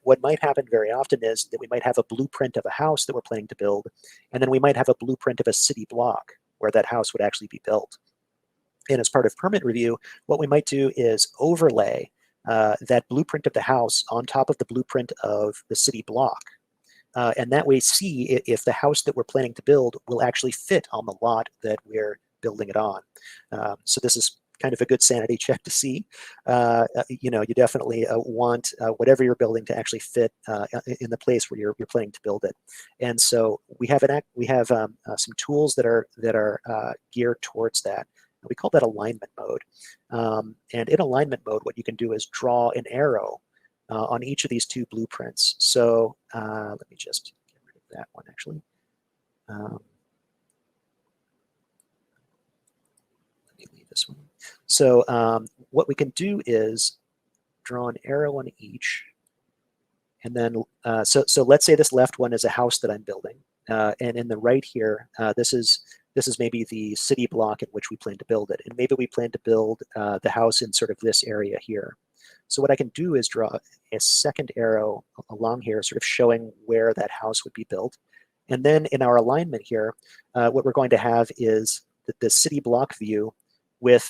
what might happen very often is that we might have a blueprint of a house that we're planning to build, and then we might have a blueprint of a city block where that house would actually be built. And as part of permit review, what we might do is overlay that blueprint of the house on top of the blueprint of the city block. And that way see if the house that we're planning to build will actually fit on the lot that we're building it on. So this is kind of a good sanity check to see. You know, you definitely want whatever you're building to actually fit in the place where you're planning to build it. And so we have some tools that are geared towards that. We call that alignment mode. And in alignment mode, what you can do is draw an arrow on each of these two blueprints. So let me just get rid of that one, actually. Let me leave this one. So what we can do is draw an arrow on each. And then, so let's say this left one is a house that I'm building. And in the right here, this is maybe the city block in which we plan to build it. And maybe we plan to build the house in sort of this area here. So what I can do is draw a second arrow along here, sort of showing where that house would be built. And then in our alignment here, what we're going to have is the city block view with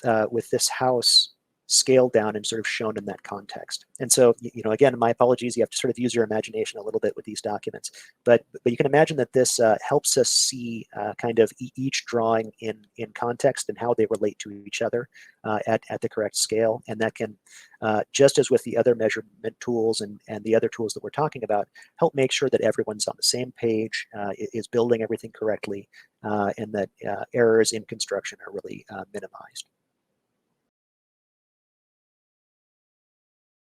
this house scaled down and sort of shown in that context. And so, you know, again, my apologies, you have to sort of use your imagination a little bit with these documents. But you can imagine that this helps us see kind of each drawing in context and how they relate to each other at the correct scale. And that can, just as with the other measurement tools and the other tools that we're talking about, help make sure that everyone's on the same page, is building everything correctly, and that errors in construction are really minimized.